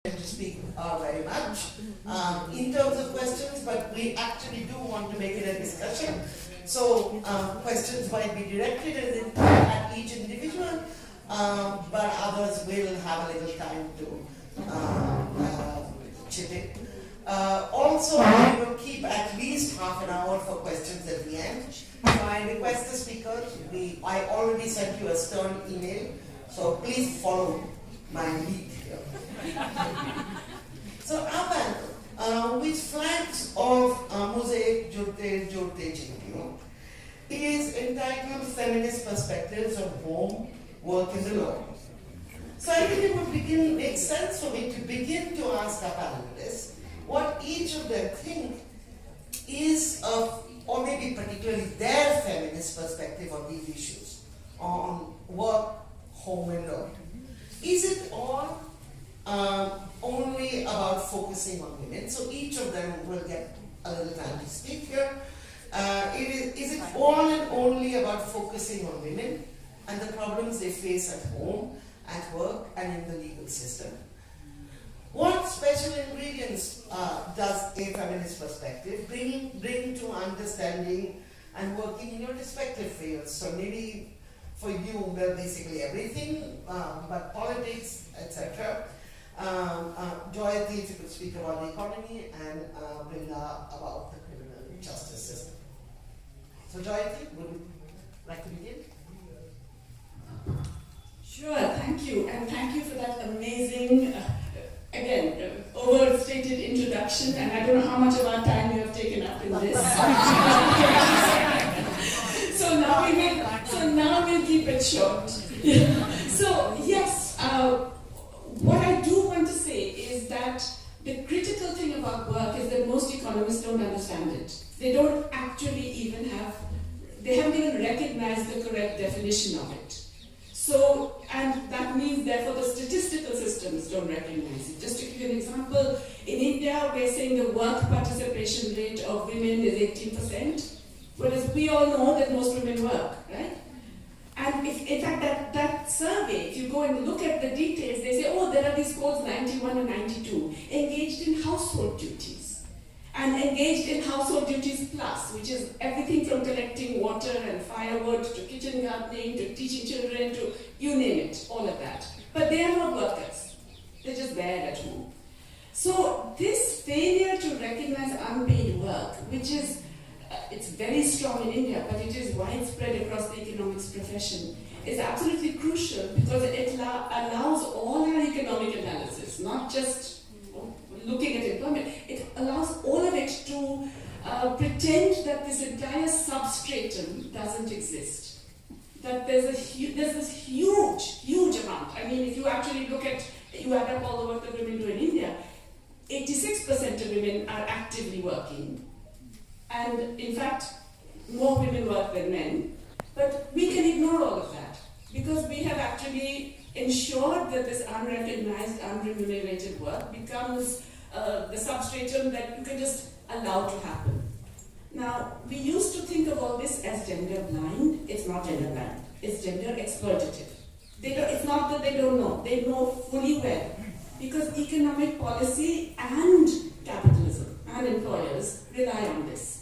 to speak very much in terms of questions, but we actually do want to make it a discussion. So questions might be directed at each individual, but others will have a little time to chip in. Also, we will keep at least half an hour for questions at the end. So I request the speakers, I already sent you a stern email, so please follow my lead here. So our panel, which flags of Mosaic Jurte Jingyo, is entitled Feminist Perspectives of Home, Work and the Law. So I think it would make sense for me to begin to ask our panelists what each of them think is of, or maybe particularly their feminist perspective on these issues, on work, home and law. Is it all only about focusing on women? So each of them will get a little time to speak here. Is it all and only about focusing on women and the problems they face at home, at work, and in the legal system? What special ingredients does a feminist perspective bring to understanding and working in your respective fields? So maybe for you, well, basically everything, but politics, etc. Jayati, if you could speak about the economy, and Vrinda about the criminal justice system. So Jayati, would you like to begin? Sure, thank you, and thank you for that amazing, again, overstated introduction, and I don't know how much of our time you have taken up in this. So now we'll keep it short. So yes, what I do want to say is that the critical thing about work is that most economists don't understand it. They don't actually even they haven't even recognized the correct definition of it. So, and that means therefore the statistical systems don't recognize it. Just to give you an example, in India we're saying the work participation rate of women is 18%, whereas we all know that most women work, right? And in fact that survey, if you go and look at the details, they say, oh, there are these codes 91 and 92, engaged in household duties. And engaged in household duties plus, which is everything from collecting water and firewood to kitchen gardening to teaching children to you name it, all of that. But they are not workers. They're just there at home. So this failure to recognize unpaid work, which is, it's very strong in India, but it is widespread across the economics profession, is absolutely crucial because it allows all our economic analysis, not just looking at employment, it allows all of it to pretend that this entire substratum doesn't exist. That there's this huge amount. I mean, if you actually you add up all the work that women do in India, 86% of women are actively working. And in fact, more women work than men. But we can ignore all of that because we have actually ensured that this unrecognized, unremunerated work becomes the substratum that you can just allow to happen. Now, we used to think of all this as gender blind. It's not gender blind. It's gender exploitative. It's not that they don't know. They know fully well. Because economic policy and capitalism and employers rely on this.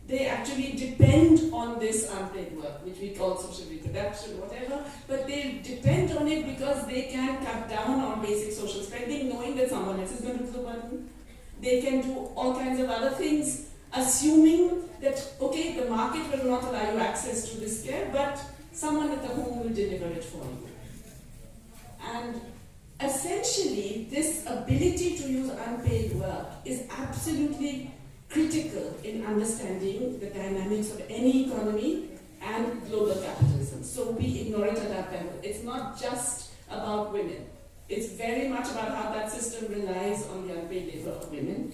They actually depend on this unpaid work, which we call social reproduction, whatever, but they depend on it because they can cut down on basic social spending, knowing that someone else is going to do the burden. They can do all kinds of other things, assuming that, okay, the market will not allow you access to this care, but someone at the home will deliver it for you. And essentially, this ability to use unpaid work is absolutely critical in understanding the dynamics of any economy and global capitalism. So we ignore it at that level. It's not just about women. It's very much about how that system relies on the unpaid labor of women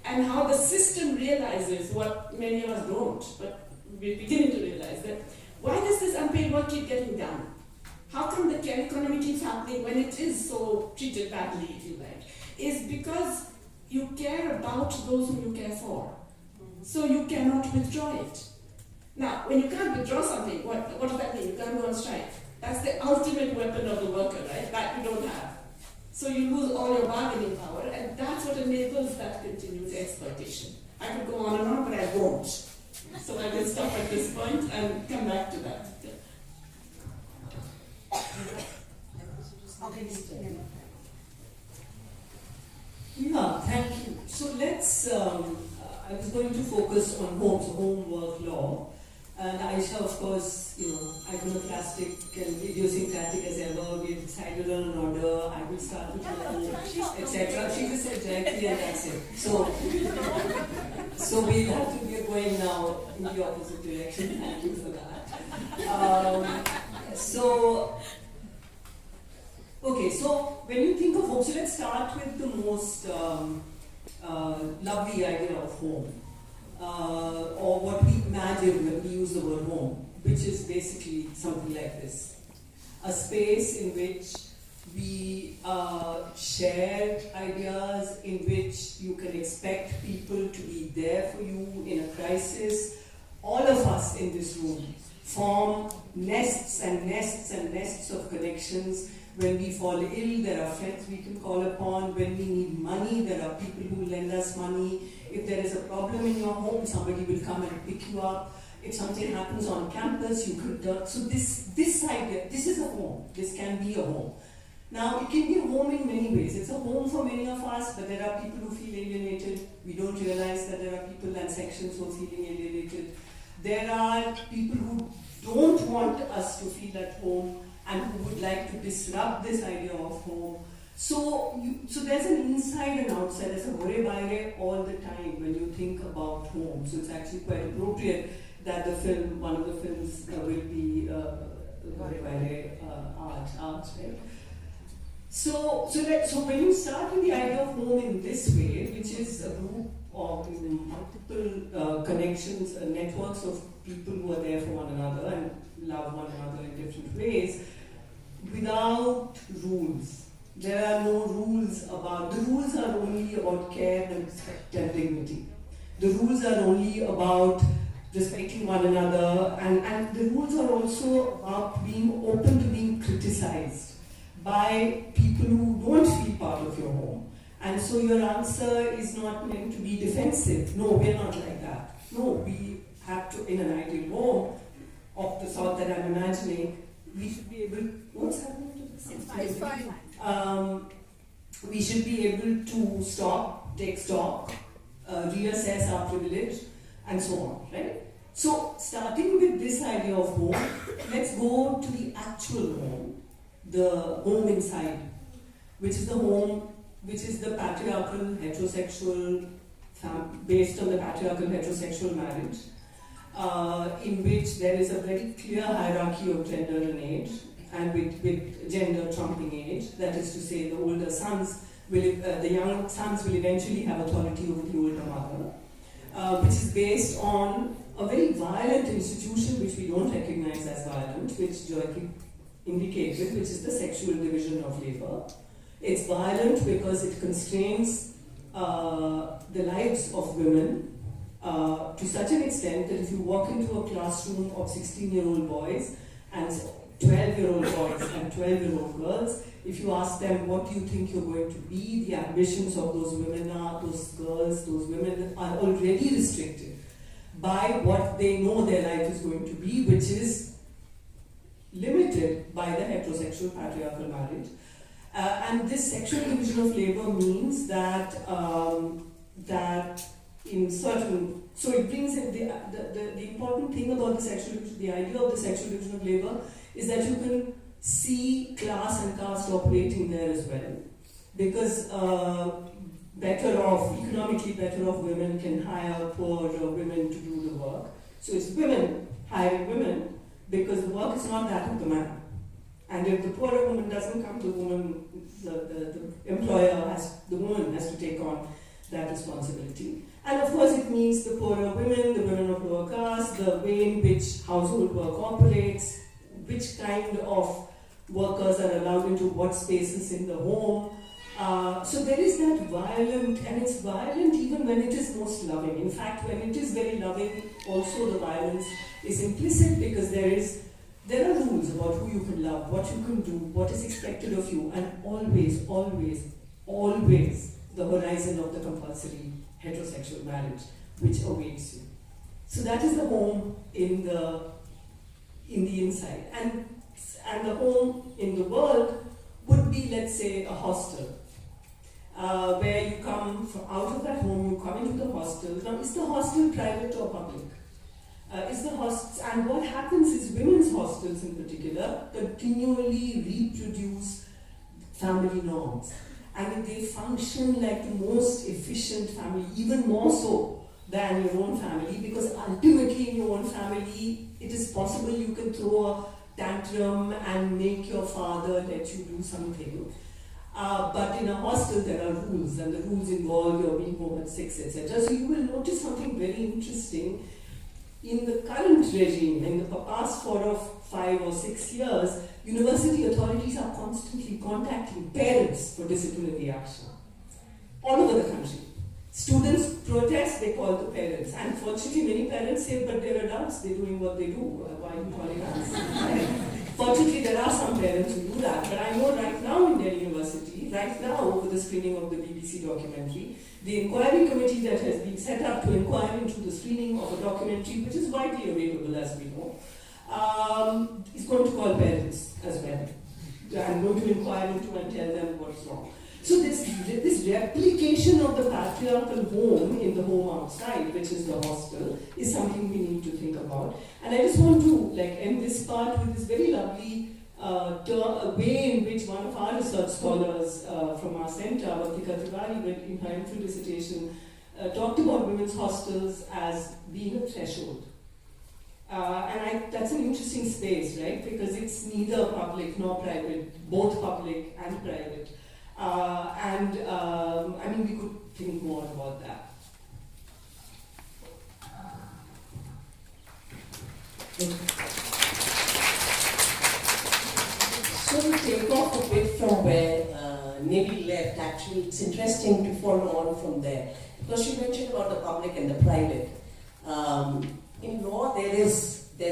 and how the system realizes what many of us don't, but we're beginning to realize that why does this unpaid work keep getting done? How come the care economy keeps happening when it is so treated badly, if you like? Is because you care about those whom you care for. So you cannot withdraw it. Now, when you can't withdraw something, what does that mean? You can't go on strike. That's the ultimate weapon of the worker, right? That you don't have. So you lose all your bargaining power. continues exploitation. I could go on and on, but I won't. So I will stop at this point and come back to that. Yeah, thank you. So let's, I was going to focus on home, so home work law. And Ayesha, of course, iconoclastic and idiosyncratic as ever. We've decided on an order. I will start with home, etc. She just said Jayati and that's it. So we'll have to be going now in the opposite direction. Thank you for that. Okay, so when you think of home, so let's start with the most lovely idea of home. Or what we imagine when we use the word home, which is basically something like this. A space in which we share ideas, in which you can expect people to be there for you in a crisis. All of us in this room form nests and nests and nests of connections. When we fall ill, there are friends we can call upon. When we need money, there are people who lend us money. If there is a problem in your home, somebody will come and pick you up. If something happens on campus, you could... So this idea, this is a home. This can be a home. Now, it can be a home in many ways. It's a home for many of us, but there are people who feel alienated. We don't realize that there are people and sections who are feeling alienated. There are people who don't want us to feel at home and who would like to disrupt this idea of home. So there's an inside and outside, there's a hore baire all the time when you think about home. So it's actually quite appropriate that the film, one of the films will be hore baire art, right? So when you start with the idea of home in this way, which is a group of multiple connections, networks of people who are there for one another and love one another in different ways, without rules. There are no rules about, the rules are only about care and respect and dignity. The rules are only about respecting one another, and the rules are also about being open to being criticized by people who don't feel part of your home. And so your answer is not meant to be defensive. No, we're not like that. No, we have to, in an ideal home of the sort that I'm imagining, we should be able, what's happening to this? It's fine. We should be able to stop, take stock, reassess our privilege, and so on, right? So, starting with this idea of home, let's go to the actual home, the home inside, which is the home, which is the patriarchal, heterosexual, based on the patriarchal, heterosexual marriage, in which there is a very clear hierarchy of gender and age, and with gender trumping age. That is to say, the older sons will, the young sons will eventually have authority over the older mother, which is based on a very violent institution which we don't recognize as violent, which Jayati indicated, which is the sexual division of labor. It's violent because it constrains the lives of women to such an extent that if you walk into a classroom of 16-year-old boys and 12-year-old boys and 12-year-old girls, if you ask them what do you think you're going to be, the ambitions of those women are, those girls, those women are already restricted by what they know their life is going to be, which is limited by the heterosexual patriarchal marriage. And this sexual division of labor means that that in certain, so it brings in the important thing about the sexual division, the idea of the sexual division of labor is that you can see class and caste operating there as well, because better off, economically better off women can hire poor women to do the work. So it's women hiring women because the work is not that of the man. And if the poorer woman doesn't come, the woman, the employer has, the woman has to take on that responsibility. And of course it means the poorer women, the women of lower caste, the way in which household work operates, which kind of workers are allowed into what spaces in the home. So there is that violent, and it's violent even when it is most loving. In fact, when it is very loving, also the violence is implicit because there are rules about who you can love, what you can do, what is expected of you, and always, always, always, the horizon of the compulsory heterosexual marriage which awaits you. So that is the home in the inside. And the home in the world would be, let's say, a hostel. Where you come out of that home, you come into the hostel. Now, is the hostel private or public? And what happens is women's hostels in particular continually reproduce family norms. And they function like the most efficient family, even more so than your own family, because ultimately in your own family, it is possible you can throw a tantrum and make your father let you do something. But in a hostel there are rules, and the rules involve your being home at 6, etc. So you will notice something very interesting. In the current regime, in the past 4 or 5 or 6 years, university authorities are constantly contacting parents for disciplinary action. All over the country. Students protest, they call the parents. And fortunately, many parents say, but they're adults, they're doing what they do. Why are you calling us? Fortunately, there are some parents who do that. But I know right now in Delhi University, right now over the screening of the BBC documentary, the inquiry committee that has been set up to inquire into the screening of a documentary, which is widely available as we know, is going to call parents as well. I'm going to inquire into and tell them what's wrong. So this replication of the patriarchal home in the home outside, which is the hostel, is something we need to think about. And I just want to end this part with this very lovely way in which one of our research scholars from our center, Ayesha Kidwai, in her MPhil dissertation, talked about women's hostels as being a threshold. That's an interesting space, right? Because it's neither public nor private, both public and private. We could think more about that. So to take off a bit from where Nivi left, actually it's interesting to follow on from there. Because she mentioned about the public and the private. In law, there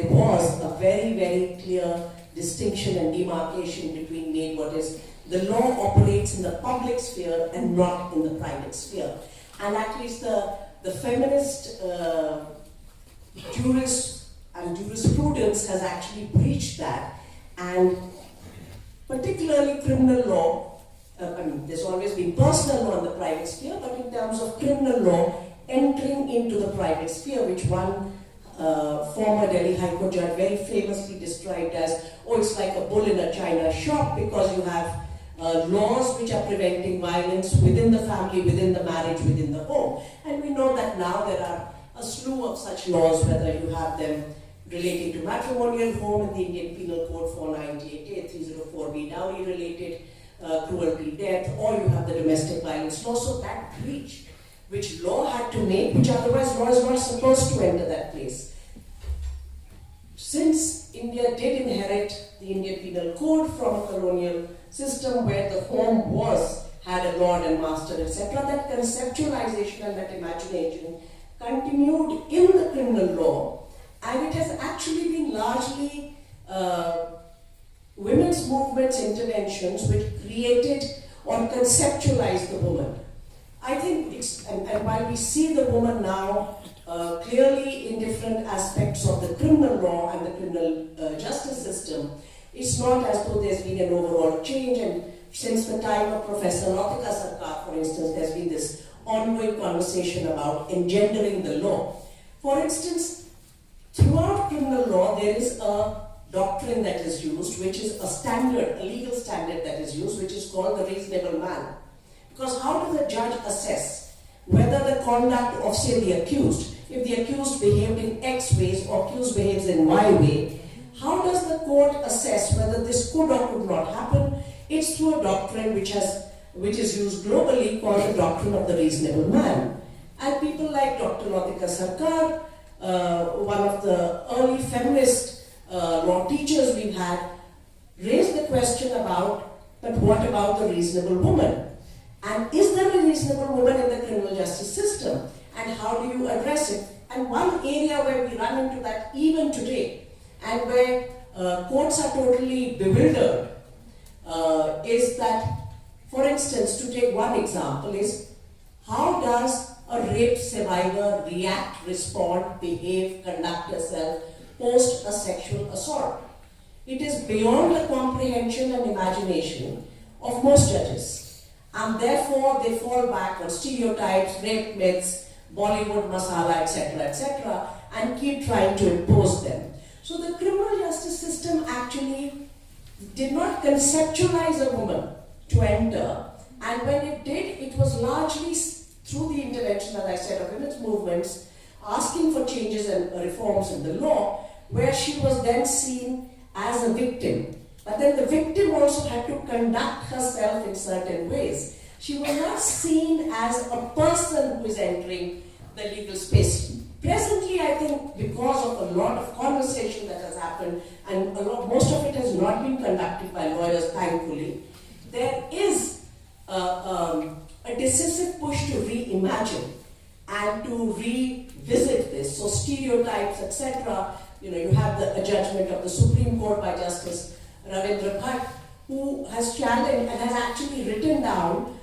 was a very, very clear distinction and demarcation between what is the law operates in the public sphere and not in the private sphere. And at least the feminist jurists and jurisprudence has actually breached that. And particularly criminal law, there's always been personal law in the private sphere, but in terms of criminal law, entering into the private sphere, which one former Delhi High Court judge very famously described as, it's like a bull in a china shop, because you have laws which are preventing violence within the family, within the marriage, within the home. And we know that now there are a slew of such laws, whether you have them relating to matrimonial home in the Indian Penal Code 498A, 304B, dowry-related cruelty, death, or you have the domestic violence law. So that breach, which law had to make, which otherwise law is not supposed to enter that place. Since India did inherit the Indian Penal Code from a colonial system where the home had a lord and master, etc., that conceptualization and that imagination continued in the criminal law, and it has actually been largely women's movements interventions which created or conceptualized the woman. I think and while we see the woman now clearly in different aspects of the criminal law and the criminal justice system, it's not as though there's been an overall change. And since the time of Professor Nautika Sarkar, for instance, there's been this ongoing conversation about engendering the law. For instance, throughout criminal law, there is a doctrine that is used, which is a legal standard that is used, which is called the reasonable man. Because how does the judge assess whether the conduct of, say, the accused, if the accused behaved in X ways or accused behaves in Y way, how does the court assess whether this could or could not happen? It's through a doctrine which is used globally called the doctrine of the reasonable man. And people like Dr. Nautika Sarkar, one of the early feminist law teachers we've had, raised the question about, but what about the reasonable woman? And is there a reasonable woman in the criminal justice system? And how do you address it? And one area where we run into that even today, and where courts are totally bewildered, is that, for instance, to take one example, is How does a rape survivor react, respond, behave, conduct herself post a sexual assault? It is beyond the comprehension and imagination of most judges, and therefore they fall back on stereotypes, rape myths, Bollywood masala, etc., and keep trying to impose them. So the criminal justice system actually did not conceptualize a woman to enter, and when it did, it was largely through the intervention, as I said, of women's movements, asking for changes and reforms in the law, where she was then seen as a victim. But then the victim also had to conduct herself in certain ways. She was not seen as a person who is entering the legal space. Presently, I think, because of a lot of conversation that has happened, and most of it has not been conducted by lawyers, thankfully, there is a decisive push to reimagine and to revisit this. So stereotypes, etc. You have a judgment of the Supreme Court by Justice Ravindra Bhatt, who has challenged and has actually written down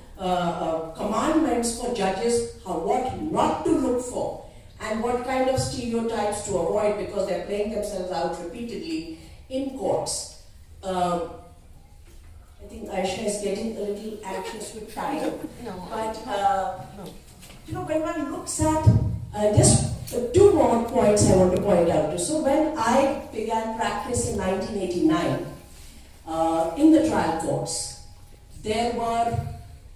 commandments for judges what not to look for and what kind of stereotypes to avoid, because they're playing themselves out repeatedly in courts. I think Ayesha is getting a little anxious with time. No. But, when one looks at, just two more points I want to point out. So when I began practice in 1989, in the trial courts, there were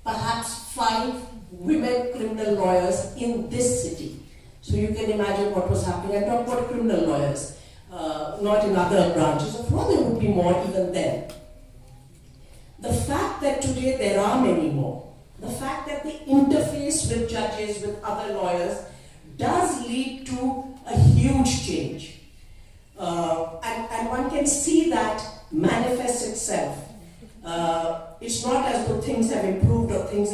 perhaps 5 women criminal lawyers in this city. So you can imagine what was happening. I'm talking about criminal lawyers, not in other branches of law. There would be more even then. The fact that today there are many more, the fact that the interface with judges, with other lawyers, does lead to a huge change. And one can see that manifest itself. It's not as though things have improved or things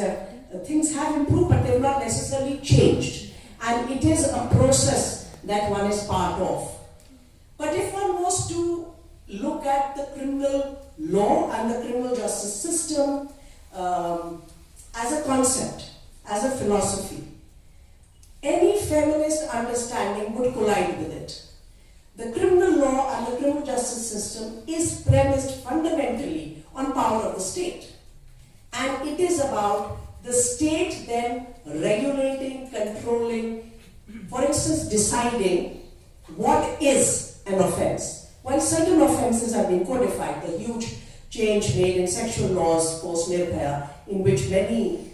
have improved, but they've not necessarily changed. And it is a process that one is part of. But if one was to look at the criminal law and the criminal justice system as a concept, as a philosophy, any feminist understanding would collide with it. The criminal law and the criminal justice system is premised fundamentally on power of the state. And it is about the state then regulating, controlling, for instance, deciding what is an offense. While certain offenses have been codified, the huge change made in sexual laws post-Nirbhaya, in which many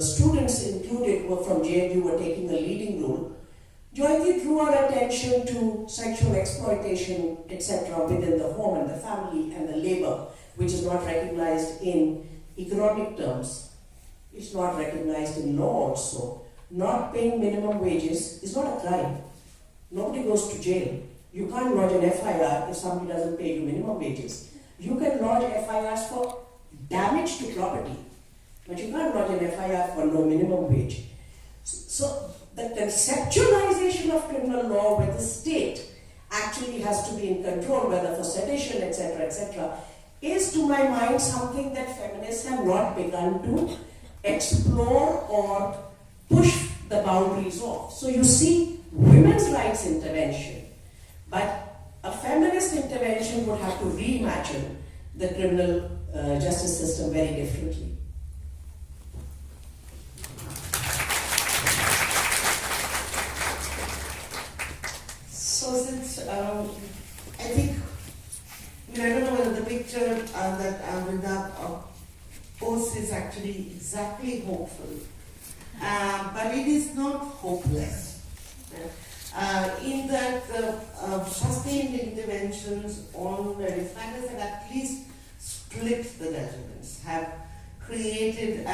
students included were from JNU were taking a leading role, Jayati drew our attention to sexual exploitation, etc., within the home and the family and the labor, which is not recognized in economic terms. It's not recognized in law also. Not paying minimum wages is not a crime. Nobody goes to jail. You can't lodge an FIR if somebody doesn't pay you minimum wages. You can lodge FIRs for damage to property, but you can't lodge an FIR for no minimum wage. So the conceptualization of criminal law where the state actually has to be in control, whether for sedition, etc., is to my mind something that feminists have not begun to explore or push the boundaries of. So you see women's rights intervention, but a feminist intervention would have to reimagine the criminal justice system very differently. So since I think, I don't know whether the picture that Vrinda posts is actually exactly hopeful, but it is not hopeless. In that sustained interventions on various matters have at least split the judgments, have created,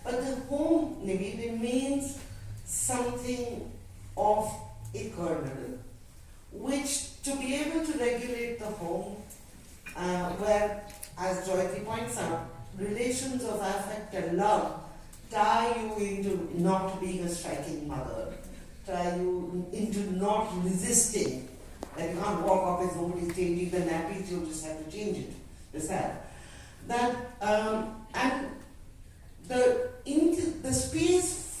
but the home maybe remains something of a kernel, which to be able to regulate the home, where, as Jayati points out, relations of affect and love tie you into not being a striking mother, tie you into not resisting, that you can't walk up if nobody's changing the nappies, you just have to change it. Is that? And the space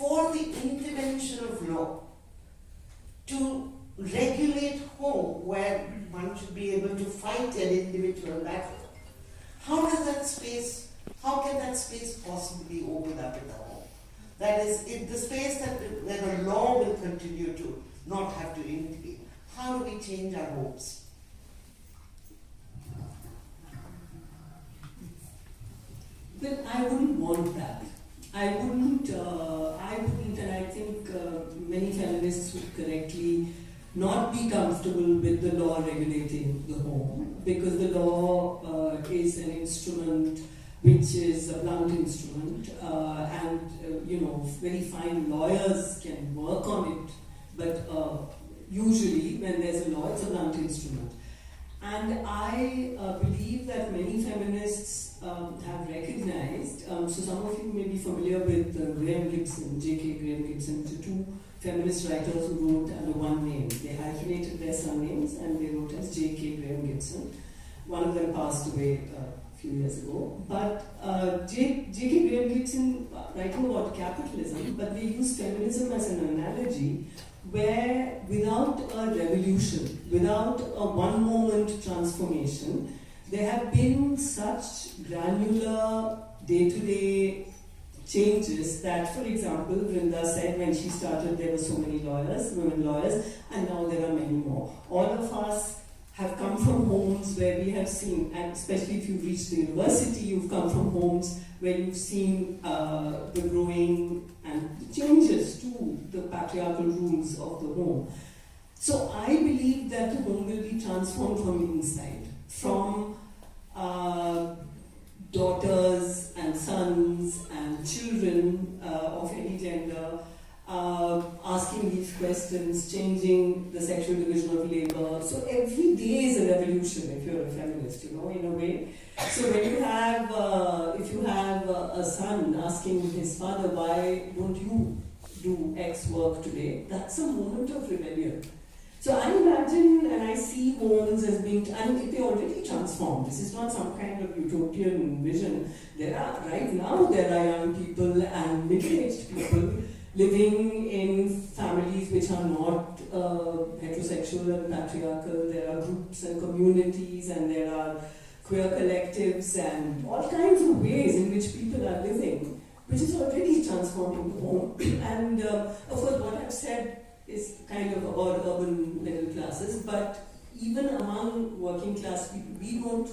That is, in the space where the law will continue to not have to intervene. How do we change our homes? Well, I wouldn't want that. I wouldn't, and I think many feminists would correctly not be comfortable with the law regulating the home, because the law is an instrument which is a blunt instrument, and very fine lawyers can work on it, but usually when there's a law, it's a blunt instrument. And I believe that many feminists have recognized, so some of you may be familiar with Graham Gibson, J.K. Graham Gibson, the two feminist writers who wrote under one name. They hyphenated their surnames and they wrote as J.K. Graham Gibson. One of them passed away a few years ago. But J.K. Graham Gibson, writing about capitalism, but they use feminism as an analogy where without a revolution, without a one-moment transformation, there have been such granular day-to-day changes that, for example, Vrinda said when she started there were so many lawyers, women lawyers, and now there are many more. All of us have come from homes where we have seen, and especially if you've reached the university, you've come from homes where you've seen the growing and the changes to the patriarchal rules of the home. So I believe that the home will be transformed from inside, from daughters and sons and children of any gender, asking these questions, changing the sexual division of labor. So every day is a revolution if you're a feminist, in a way. So when you have, if you have a son asking his father, why don't you do X work today? That's a moment of rebellion. So I imagine and I see homes as being, and they already transformed. This is not some kind of utopian vision. Right now there are young people and middle-aged people living in families which are not heterosexual and patriarchal. There are groups and communities, and there are queer collectives and all kinds of ways in which people are living, which is already transforming the home. And of course what I've said is kind of about urban middle classes, but even among working class people, we don't,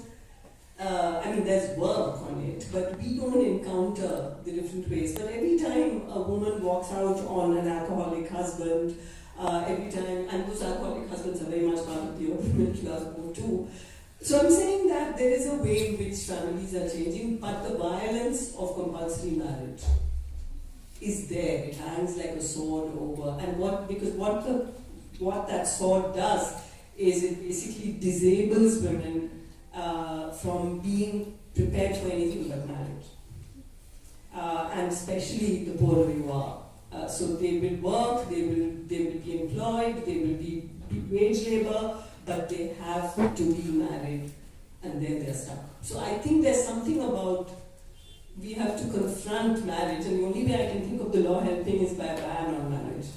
there's work on it, but we don't encounter the different ways. But every time a woman walks out on an alcoholic husband, every time, and those alcoholic husbands are very much part of the urban middle class group too. So I'm saying that there is a way in which families are changing, but the violence of compulsory marriage is there. It hangs like a sword over, and what that sword does is it basically disables women from being prepared for anything but marriage, and especially the poorer you are. So they will work, they will be employed, they will be wage labor, but they have to be married, and then they're stuck. So I think there's something about, we have to confront marriage, and the only way I can think of the law helping is by a ban on marriage.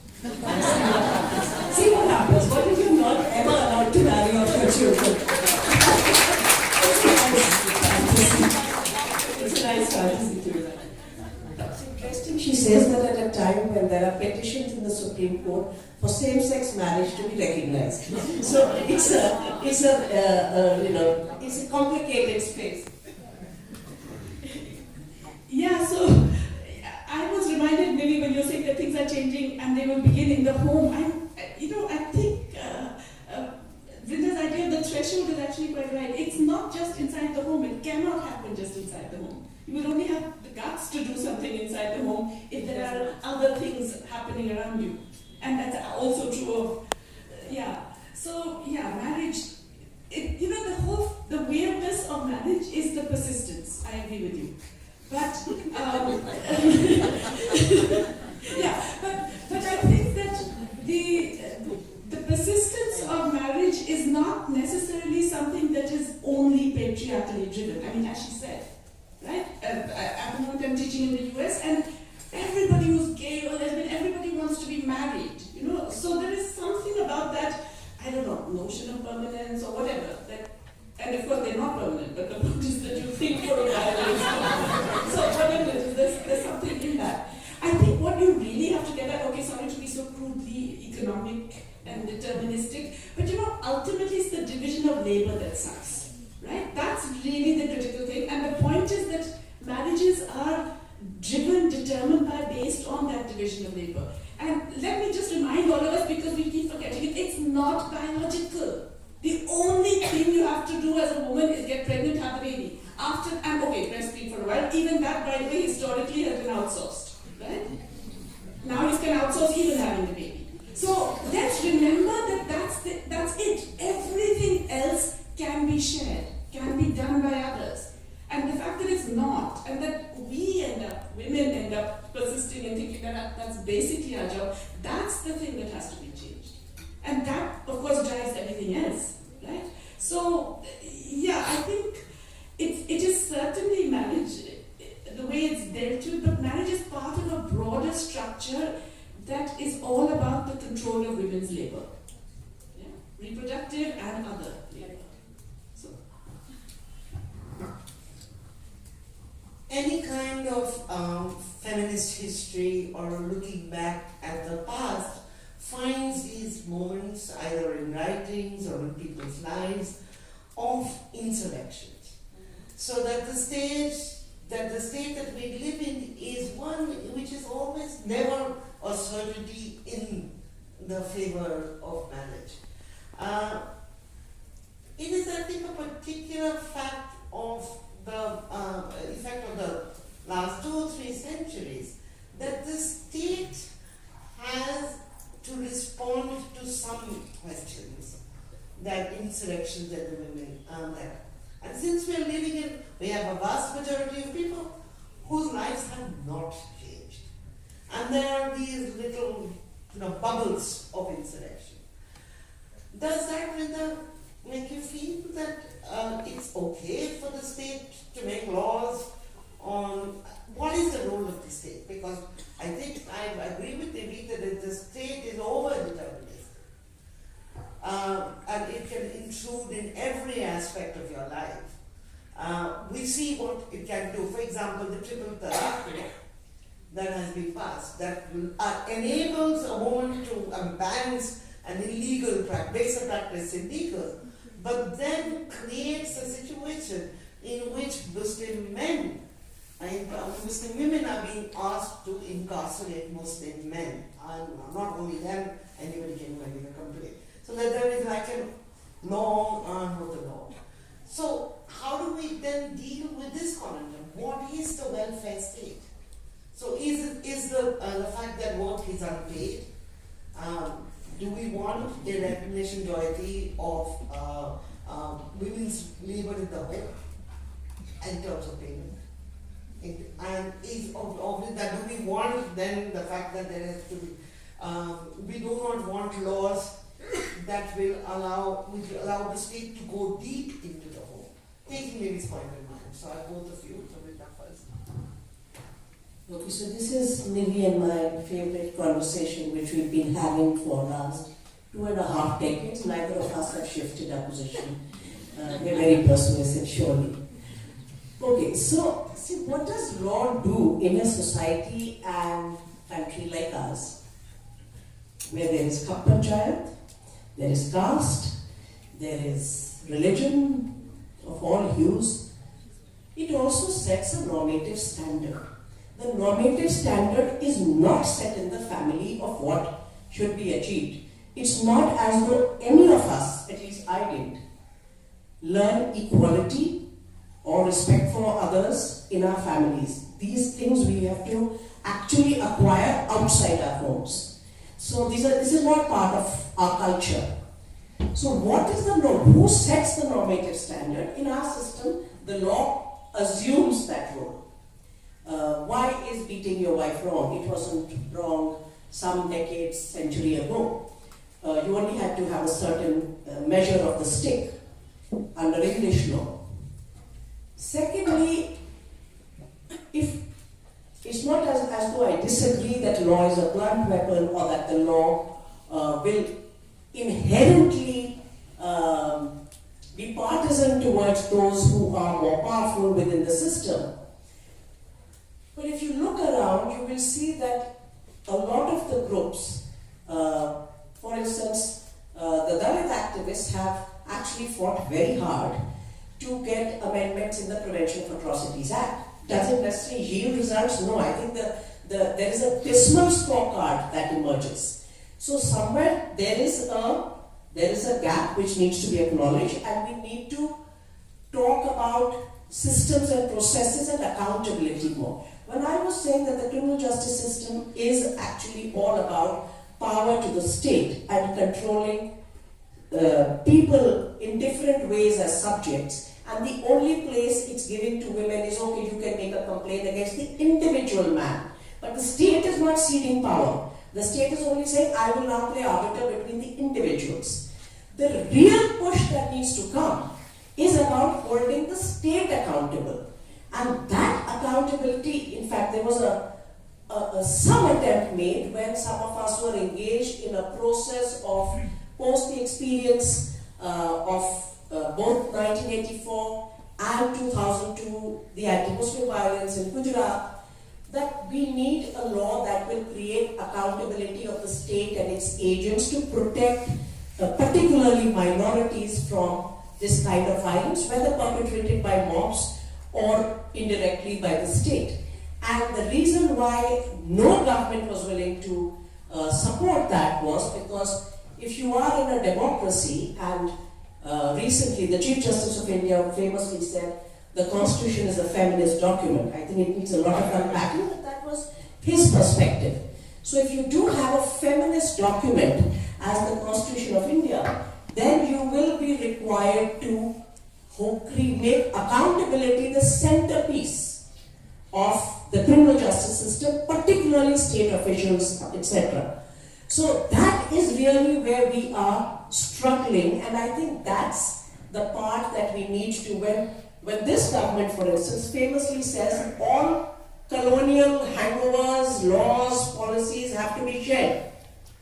See what happens. What if you're not ever allowed to marry off your children? It's a nice fantasy to do that. It's interesting. She says that at a time when there are petitions in the Supreme Court for same-sex marriage to be recognized. So it's a complicated space. Yeah, so I was reminded, maybe when you're saying that things are changing and they will begin in the home, I think Vrinda's idea of the threshold is actually quite right. It's not just inside the home. It cannot happen just inside the home. You will only have the guts to do something inside the home if there are other things happening around you. And that's also true of, marriage. The weirdness of marriage is the persistence. I agree with you. But but I think that the persistence of marriage is not necessarily something that is only patriarchally driven. As she said, right? At the moment I'm teaching in the US, and everybody who's gay or lesbian, everybody wants to be married. So there is something about that, notion of permanence or whatever. And of course they're not permanent, but the point is that you think for a while. So whatever it is, there's something in that. I have to get that, okay, sorry to be so crudely economic and deterministic, but ultimately it's the division of labor that sucks, right? That's really the critical thing, and the point is that marriages are determined based on that division of labor. And let me just remind all of us, because we keep forgetting it, it's not biological. The only thing you have to do as a woman is get pregnant, have a baby. And breastfeed for a while. Even that, by the way, historically has been outsourced, right? Now you can outsource even having the baby. So let's remember that that's it. Everything else can be shared, can be done by others. And the fact that it's not, and that women end up persisting and thinking that that's basically our job, that's the thing that has to be changed. And that, of course, drives everything else, right? So, yeah, I think it is certainly marriage, the way it's dealt with, but marriage is part of a broader structure that is all about the control of women's labor, yeah? Reproductive and other labor. So, any kind of feminist history or looking back at the past finds these moments either in writings or in people's lives of insurrections. So that the state that we live in is one which is always never a certainty in the favor of marriage. It is, I think, a particular fact of the effect of the last 2 or 3 centuries that the state has to respond to some questions that insurrections that the women are there. And since we have a vast majority of people whose lives have not changed. And there are these little bubbles of insurrection. Does that make you feel that it's okay for the state to make laws on what is the role of the state? Because I think I agree with Nivedita that the state is over-deterministic. And it can intrude in every aspect of your life. We see what it can do. For example, the triple talaq that has been passed that enables a woman to bans an illegal practice, a practice illegal, but then creates a situation in which Muslim men and Muslim women are being asked to incarcerate Muslim men. And not only them, anybody can make a complaint. So that there is like a long arm of the law. So how do we then deal with this conundrum? What is the welfare state? So is the fact that work is unpaid? Do we want a recognition, Jayati, of women's labor in the home in terms of payment? And is of that, do we want then the fact that there has to be, we do not want laws that will allow the state to go deep into the home, taking Mary's point in mind. So I both of you, so with that first. Okay, so this is Nivi and my favorite conversation which we've been having for last 2.5 decades. Neither of us have shifted our position. We're very persuasive, surely. Okay, so see, what does law do in a society and country like ours, where there is Kap Panchayat, there is caste, there is religion of all hues? It also sets a normative standard. The normative standard is not set in the family of what should be achieved. It's not as though any of us, at least I did, learn equality or respect for others in our families. These things we have to actually acquire outside our homes. So this is not part of our culture. So what is the norm? Who sets the normative standard? In our system, the law assumes that role. Why is beating your wife wrong? It wasn't wrong some decades, century ago. You only had to have a certain measure of the stick under English law. Secondly, if it's not as though I disagree that law is a blunt weapon or that the law will inherently be partisan towards those who are more powerful within the system. But if you look around, you will see that a lot of the groups, for instance, the Dalit activists have actually fought very hard to get amendments in the Prevention of Atrocities Act. Does it necessarily yield results? No, I think there is a dismal scorecard that emerges. So somewhere there is a gap which needs to be acknowledged, and we need to talk about systems and processes and accountability more. When I was saying that the criminal justice system is actually all about power to the state and controlling people in different ways as subjects, and the only place it's given to women is, okay, you can make a complaint against the individual man. But the state is not ceding power. The state is only saying, I will now play arbiter between the individuals. The real push that needs to come is about holding the state accountable. And that accountability, in fact, there was some attempt made when some of us were engaged in a process of post the experience of both 1984 and 2002, the anti-Muslim violence in Gujarat, that we need a law that will create accountability of the state and its agents to protect particularly minorities from this kind of violence, whether perpetrated by mobs or indirectly by the state. And the reason why no government was willing to support that was because if you are in a democracy, and recently the Chief Justice of India famously said the Constitution is a feminist document. I think it needs a lot of unpacking, but that was his perspective. So if you do have a feminist document as the Constitution of India, then you will be required to make accountability the centerpiece of the criminal justice system, particularly state officials, etc. So that is really where we are struggling, and I think that's the part that we need to, when this government, for instance, famously says all colonial hangovers, laws, policies have to be shed.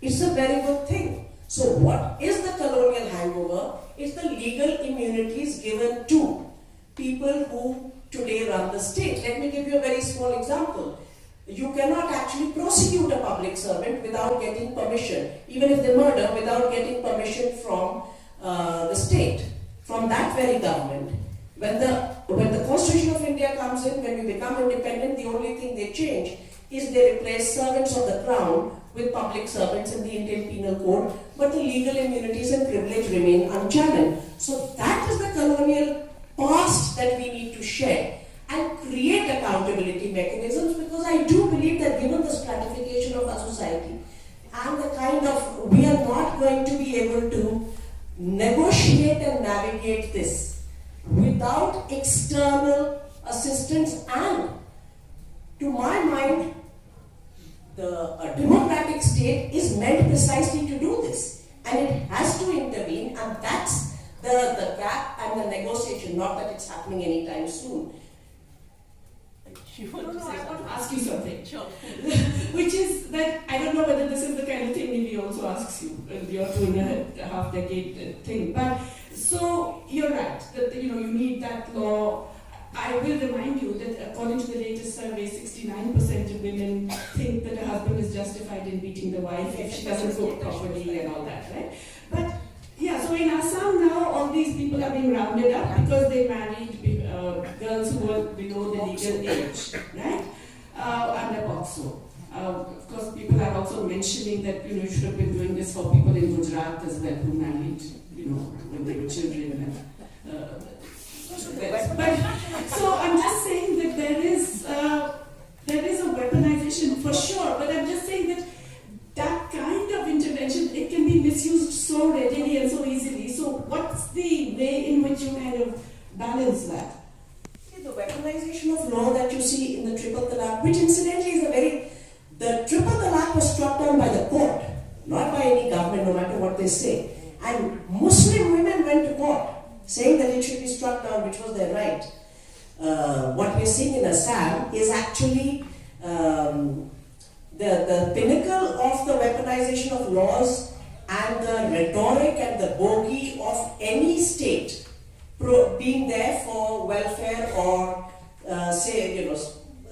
It's a very good thing. So what is the colonial hangover? It's the legal immunities given to people who today run the state. Let me give you a very small example. You cannot actually prosecute a public servant without getting permission, even if they murder, without getting permission from the state, from that very government. When the Constitution of India comes in, when we become independent, the only thing they change is they replace servants of the crown with public servants in the Indian Penal Code, but the legal immunities and privilege remain unchallenged. So that is the colonial past that we need to shed and create accountability mechanisms, because I do believe that given the stratification of our society and the kind of, we are not going to be able to negotiate and navigate this without external assistance, and to my mind, a democratic state is meant precisely to do this, and it has to intervene, and that's the gap and the negotiation, not that it's happening anytime soon. I want to ask you something. Sure. Which is that, I don't know whether this is the kind of thing Nivi also asks you, your 2.5 decade thing, but so you're right, that you need that law. I will remind you that according to the latest survey, 69% of women think that a husband is justified in beating the wife if she doesn't cook properly and all that, right? But yeah, so in Assam now, all these people are being rounded up because they married girls who were below the legal age, right? Under POCSO. Of course, people are also mentioning that you should have been doing this for people in Gujarat as well who married, when they were children. But so I'm just saying that there is a weaponization for sure. But I'm just saying that kind of intervention, it can be misused so readily and so easily. So what's the way in which you kind of balance that? The weaponization of law that you see in the triple talaq, which incidentally is the triple talaq was struck down by the court, not by any government, no matter what they say. And Muslim women went to court saying that it should be struck down, which was their right. What we're seeing in Assam is actually the pinnacle of the weaponization of laws and the rhetoric and the bogey of any state being there for welfare or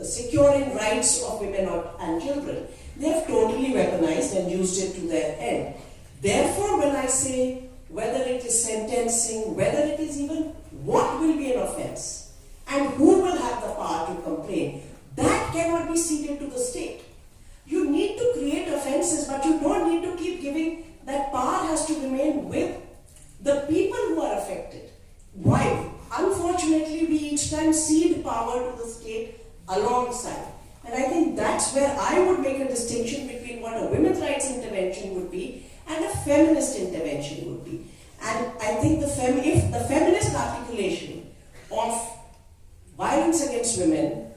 securing rights of women and children. They have totally weaponized and used it to their end. Therefore, when I say whether it is sentencing, whether it is even what will be an offense, and who will have the power to complain, that cannot be ceded to the state. You need to create offenses, but you don't need to keep giving. That power has to remain with the people who are affected. Why? Unfortunately, we each time cede power to the state alongside. And I think that's where I would make a distinction between what a women's rights intervention would be and a feminist intervention would be. And I think if the feminist articulation of violence against women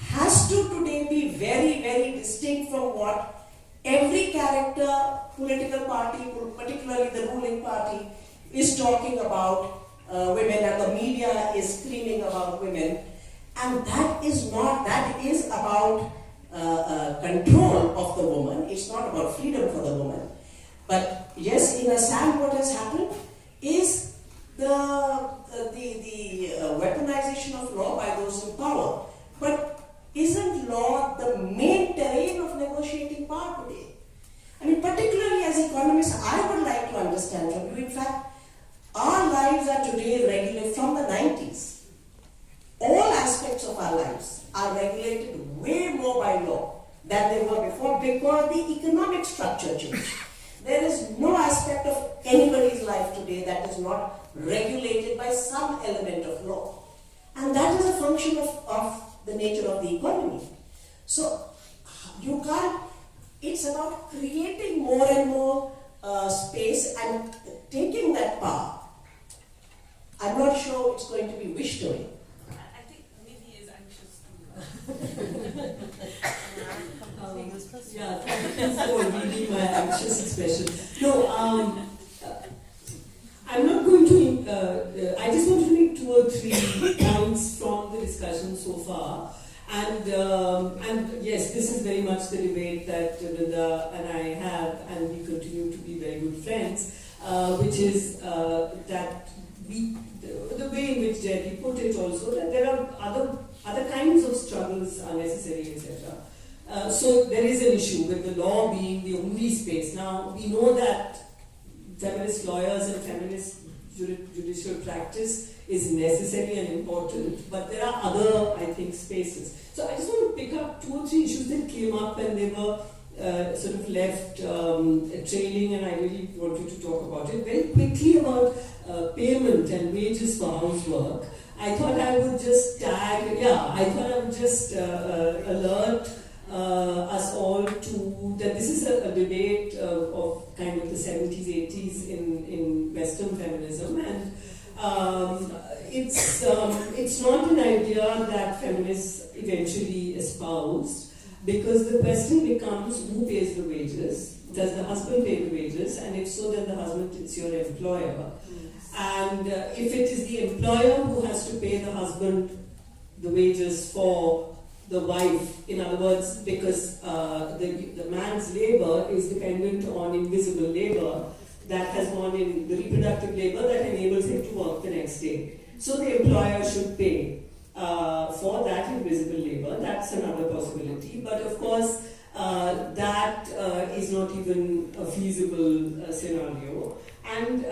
has to today be very, very distinct from what every character, political party, particularly the ruling party, is talking about women, and the media is screaming about women. And that is about control of the woman. It's not about freedom for the woman. But yes, in Assam, what has happened is the weaponization of law by those in power. But isn't law the main terrain of negotiating power today? I mean, particularly as economists, I would like to understand from you, in fact, our lives are today regulated from the 90s. All aspects of our lives are regulated way more by law than they were before because the economic structure changed. There is no aspect of anybody's life today that is not regulated by some element of law. And that is a function of the nature of the economy. So you can't, it's about creating more and more space and taking that power. I'm not sure it's going to be wish-doing. I think maybe he is anxious to. Yeah, thank you for reading my anxious expression. No, I'm not going to, I just want to make 2 or 3 points from the discussion so far. And yes, this is very much the debate that Vrinda and I have, and we continue to be very good friends, which is that the way in which Jayati put it also, that there are other kinds of struggles are necessary, etc. So there is an issue with the law being the only space. Now, we know that feminist lawyers and feminist judicial practice is necessary and important, but there are other, I think, spaces. So I just want to pick up 2 or 3 issues that came up and they were sort of left trailing, and I really want you to talk about it. Very quickly about payment and wages for housework. I thought I would just alert us all to that this is a debate of kind of the 70s, 80s in Western feminism, and it's not an idea that feminists eventually espoused, because the question becomes who pays the wages? Does the husband pay the wages? And if so, then the husband is your employer. And if it is the employer who has to pay the husband the wages for the wife, in other words, because the man's labor is dependent on invisible labor that has gone in the reproductive labor that enables him to work the next day. So the employer should pay for that invisible labor. That's another possibility. But of course, that is not even a feasible scenario. And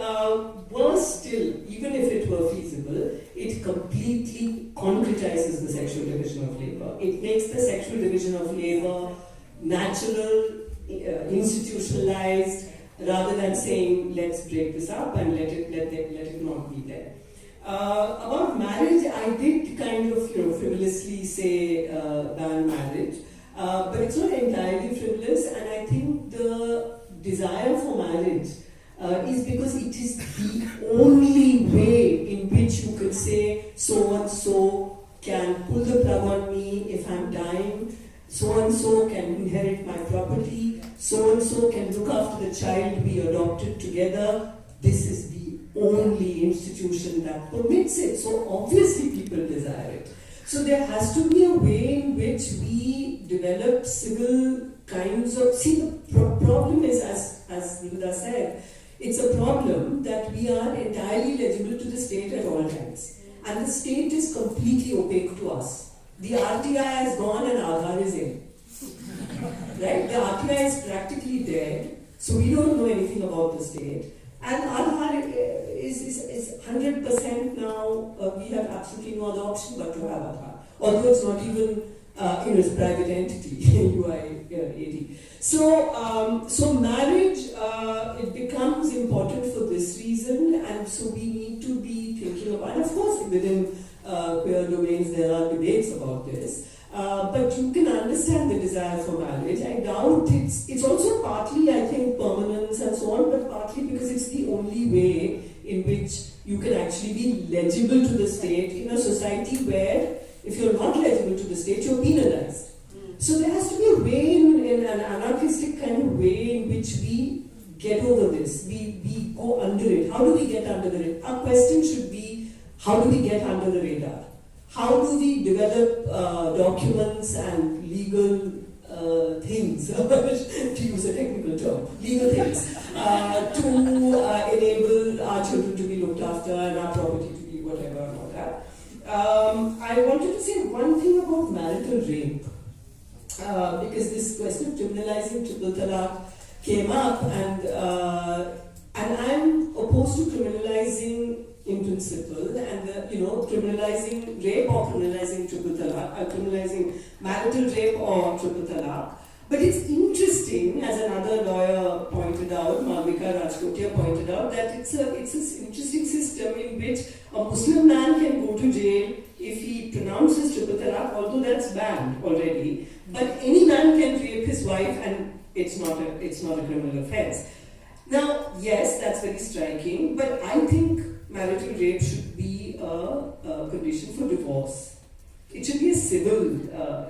worse still, even if it were feasible, it completely concretizes the sexual division of labor. It makes the sexual division of labor natural, institutionalized, rather than saying, let's break this up and let it not be there. About marriage, I did kind of frivolously say ban marriage, but it's not entirely frivolous, and I think the desire for marriage is because it is the only way in which you can say so-and-so can pull the plug on me if I'm dying, so-and-so can inherit my property, so-and-so can look after the child we adopted together. This is the only institution that permits it. So obviously people desire it. So there has to be a way in which we develop civil kinds of... See, the problem is, as Nivedita said, it's a problem that we are entirely legible to the state at all times. And the state is completely opaque to us. The RTI has gone and Aadhaar is in. right? The RTI is practically dead, so we don't know anything about the state. And Aadhaar is 100% now, we have absolutely no other option but to have Aadhaar. Although it's not even, it's a private entity, UIAD. So marriage, it becomes important for this reason, and so we need to be thinking about, and of course within queer domains there are debates about this, but you can understand the desire for marriage. I doubt it's also partly, I think, permanence and so on, but partly because it's the only way in which you can actually be legible to the state in a society where if you're not legible to the state, you're penalized. So there has to be a way, in an anarchistic kind of way, in which we get over this. We go under it. How do we get under the radar? Our question should be, how do we get under the radar? How do we develop documents and legal things, to use a technical term, legal things, to enable our children to be looked after and our property to be whatever and all that. I wanted to say one thing about marital rape. Because this question of criminalizing triple talaq came up, and I'm opposed to criminalizing in principle, and criminalizing rape or criminalizing triple talaq, criminalizing marital rape or triple talaq. But it's interesting, as another lawyer pointed out, Malvika Rajkotia pointed out, that it's an interesting system in which a Muslim man can go to jail if he pronounces triple talaq, although that's banned already. But any man can rape his wife, and it's not a criminal offense. Now, yes, that's very striking, but I think marital rape should be a condition for divorce. It should be a civil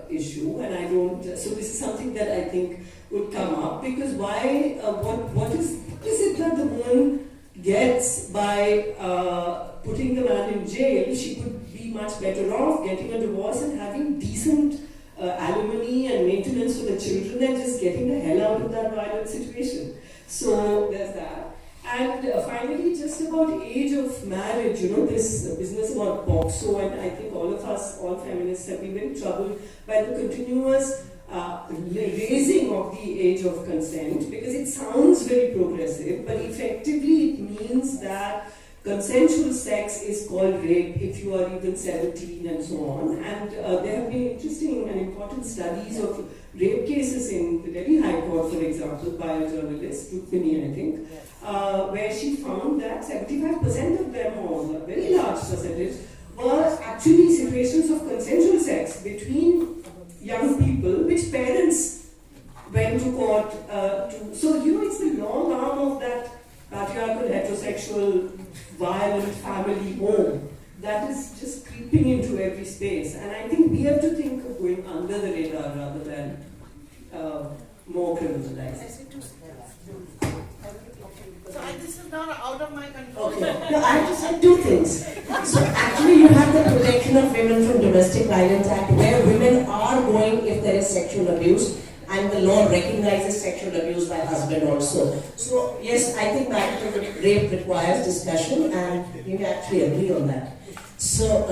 issue, and I don't. So this is something that I think would come up, because why? What is it that the woman gets by putting the man in jail? She could be much better off getting a divorce and having decent alimony and maintenance for the children, and just getting the hell out of that violent situation. So there's that. And finally, just about age of marriage, this business about POXO, and I think all of us, all feminists, have been very troubled by the continuous raising of the age of consent, because it sounds very progressive, but effectively it means that consensual sex is called rape if you are even 17 and so on. And there have been interesting and important studies of rape cases in the Delhi High Court, for example, by a journalist, Rukmini, I think, where she found that 75% of them, or a very large percentage, were actually situations of consensual sex between young people, which parents went to court to. So, it's the long arm of that patriarchal, heterosexual, violent family home that is just creeping into every space. And I think we have to think of going under the radar rather than more criminalized. So this is not out of my control. Okay. No, I have to say two things. So actually you have the Protection of Women from Domestic Violence Act, where women are going if there is sexual abuse, and the law recognizes sexual abuse by husband also. So yes, I think marital rape requires discussion, and we may actually agree on that. So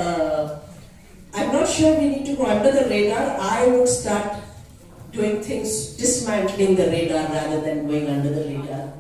I'm not sure we need to go under the radar. I would start doing things, dismantling the radar rather than going under the radar.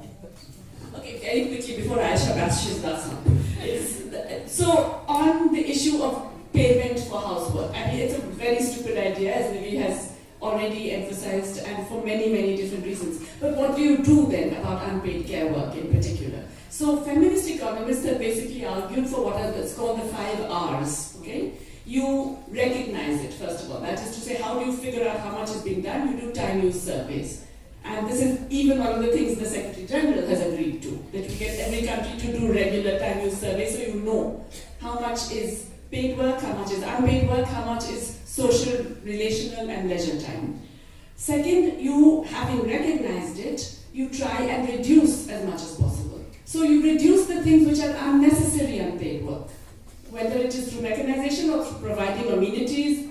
Okay, very quickly before Ayesha bashes us up. So on the issue of payment for housework, I mean, it's a very stupid idea, as Nivi has already emphasized, and for many, many different reasons. But what do you do then about unpaid care work in particular? So feminist economists have basically argued for what is called the 5 R's, okay? You recognize it, first of all. That is to say, how do you figure out how much is being done? You do time use surveys. And this is even one of the things the Secretary General has agreed to, that you get every country to do regular time use surveys, so you know how much is paid work, how much is unpaid work, how much is social, relational, and leisure time. Second, you, having recognized it, you try and reduce as much as possible. So you reduce the things which are unnecessary unpaid work, whether it is through recognition or through providing amenities,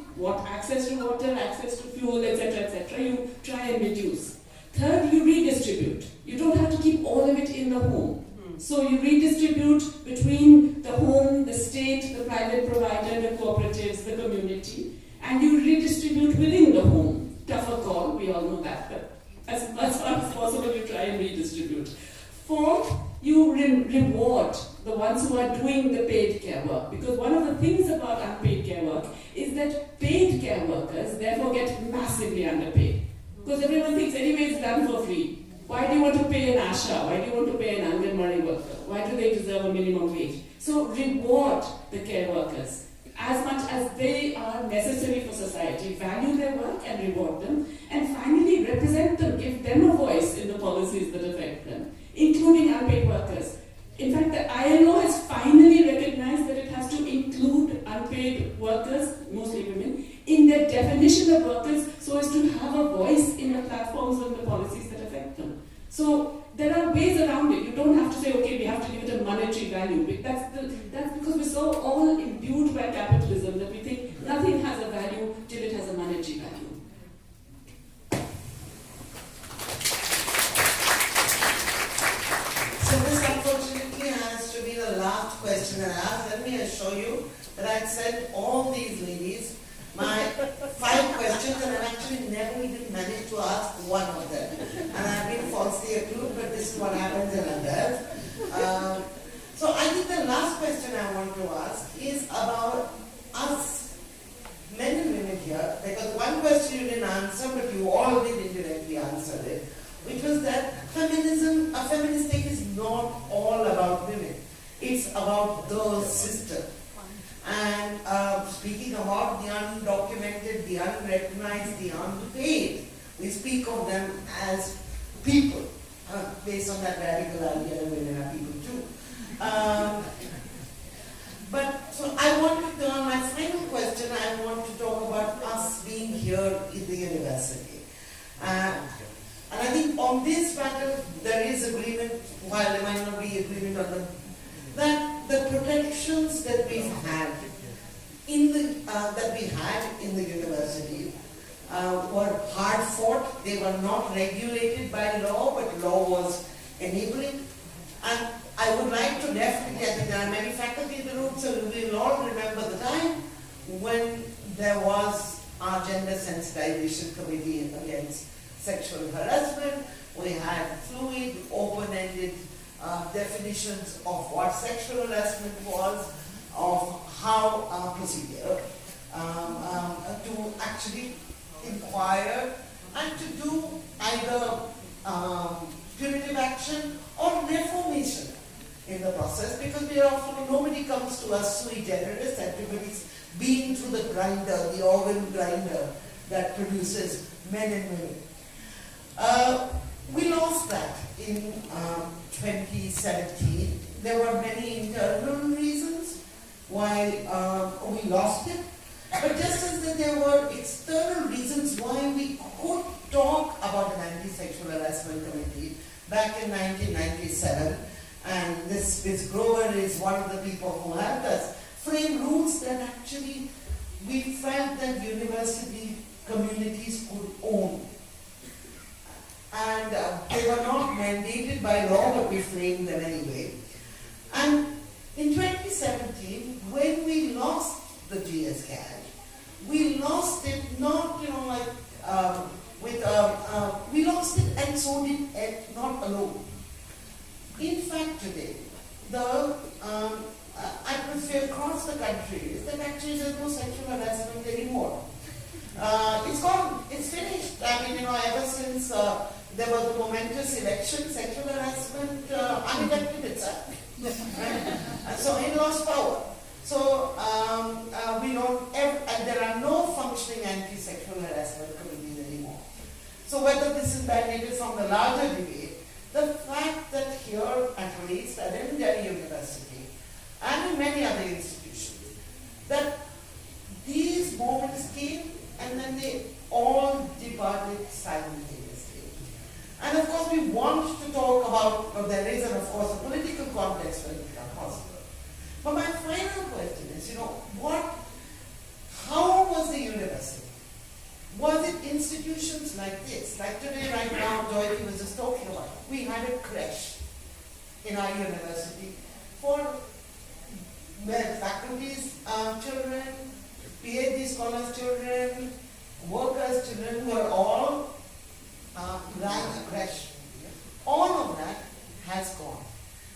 access to water, access to fuel, etc., you try and reduce. Third, you redistribute. You don't have to keep all of it in the home. So you redistribute between the home, the state, the private provider, the cooperatives, the community, and you redistribute within the home. tougher call, we all know that, but as much as possible you try and redistribute. Fourth, you reward the ones who are doing the paid care work, because one of the things about unpaid care work is that paid care workers therefore get massively underpaid. Because everyone thinks anyway it's done for free. Why do you want to pay an ASHA? Why do you want to pay an Anganwadi worker? Why do they deserve a minimum wage? So reward the care workers as much as they are necessary for society. Value their work and reward them. And finally represent them, give them a voice in the policies that affect them, including unpaid workers. In fact, the ILO has finally recognized that it has to include unpaid workers, mostly women, in their definition of workers so as to have a voice in the platforms and the policies that affect them. So there are ways around it. You don't have to say, okay, we have to give it a monetary value. That's because we're so all imbued by capitalism that we think nothing has a value till it has a monetary value. So this unfortunately has to be the last question I asked. Let me assure you that I sent all these ladies my 5 questions and I've actually never even managed to ask one of them. And I've been falsely accused, but this is what happens in others. So I think the last question I want to ask is about us, men and women here, because one question you didn't answer, but you all did indirectly answer it, which was that feminism, a feminist take is not all about women. It's about the system. And speaking about the undocumented, the unrecognized, the unpaid, we speak of them as people, based on that radical idea that women are people too. But so I want to turn my final question. I want to talk about us being here in the university. And I think on this matter there is agreement, while there might not be agreement on them, that the protections that we've had in the university were hard fought. They were not regulated by law, but law was enabling. And I would like to definitely, I think there are many faculty in the room, so we will all remember the time when there was our gender sensitization committee against sexual harassment. We had fluid, open-ended definitions of what sexual harassment was, of how procedure to actually inquire and to do either punitive action or reformation in the process, because we are often, nobody comes to us sui generis, everybody's been through the grinder, the organ grinder that produces men and women. We lost that in 2017. There were many internal reasons why we lost it, but just as there were external reasons why we could talk about an anti-sexual harassment committee back in 1997, and this Ms. Grover is one of the people who helped us frame rules that actually we felt that university communities could own. And they were not mandated by law, but we framed them anyway. And in 2017, when we lost the GS CAD, we lost it not, we lost it, and so did it not alone. In fact, today, the atmosphere across the country is that actually there's no sexual harassment anymore. It's gone, it's finished. I mean, ever since there was a momentous election, sexual harassment unelected itself. Right? So it lost power. So we don't, and there are no functioning anti-sexual harassment committees anymore. So whether this is mandated from the larger debate, the fact that here, at least, at in Delhi University, and in many other institutions, that these moments came and then they all departed simultaneously. And of course, we want to talk about, there is, and of course, a political context when it becomes possible. But my final question is, how was the university? Was it institutions like this? Like today, right now, Jayati was just talking about, we had a creche in our university for faculty's children, PhD scholars' children, workers, children who are all lying crèche. All of that has gone.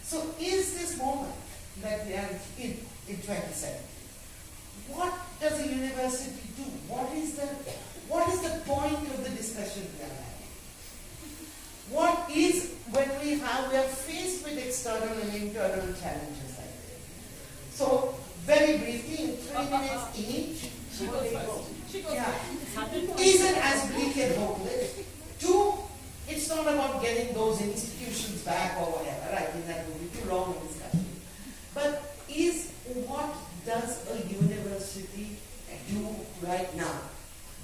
So is this moment that we are in 2017, what does a university do? What is the point of the discussion we are having? What is, when we are faced with external and internal challenges like this? So, very briefly, in 3 minutes each, is it as bleak and hopeless? 2, it's not about getting those institutions back or whatever. I think that would be too long a discussion. But what does a university do right now?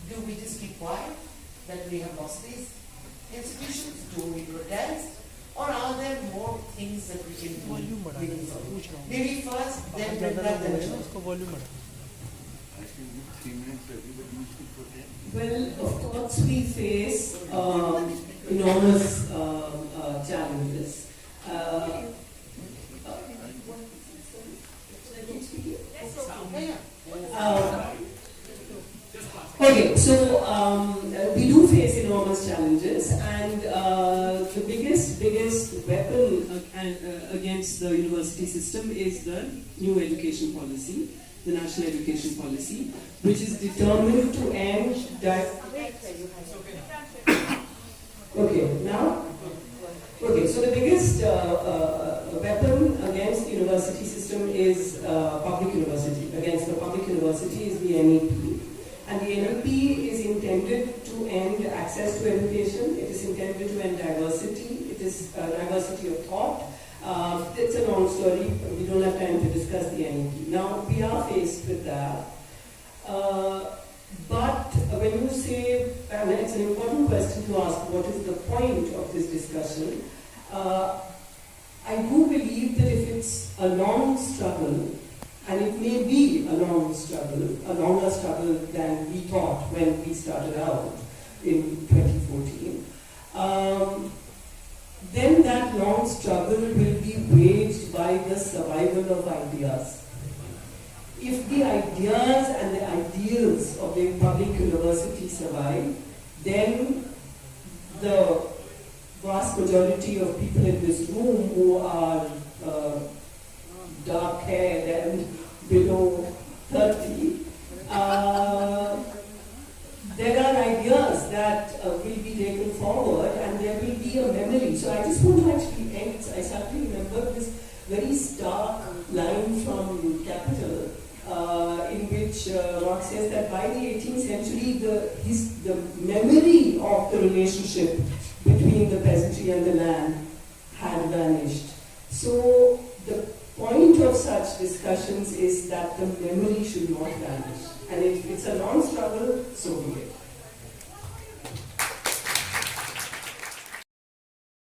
Do we just keep quiet that we have lost these institutions? Do we protest? Or are there more things that we can do? Maybe first, then Vrinda, then Jayati. I think in 3 minutes everybody needs to protest. Well, of course, we face enormous challenges. Okay, so we do face enormous challenges, and the biggest weapon against the university system is the new education policy, the national education policy, which is determined to end that. Okay, now? Okay, so the biggest weapon against the university system is public university. Against the public university is the NEP. And the NEP is intended to end access to education, it is intended to end diversity, it is diversity of thought. It's a long story, we don't have time to discuss the NEP. Now, we are faced with that. But when you say, and it's an important question to ask, what is the point of this discussion? I do believe that if it's a long struggle, and it may be a long struggle, a longer struggle than we thought when we started out in 2014, then that long struggle will be waged by the survival of ideas. If the ideas and the ideals of the public university survive, then the vast majority of people in this room who are dark-haired and below 30, there are ideas that will be taken forward and there will be a memory. So I just want to actually end, I suddenly remember this very stark line from Capital in which Marx says that by the 18th century the memory of the relationship between the peasantry and the land had vanished. So the point of such discussions is that the memory should not vanish. And if it's a long struggle, so be it.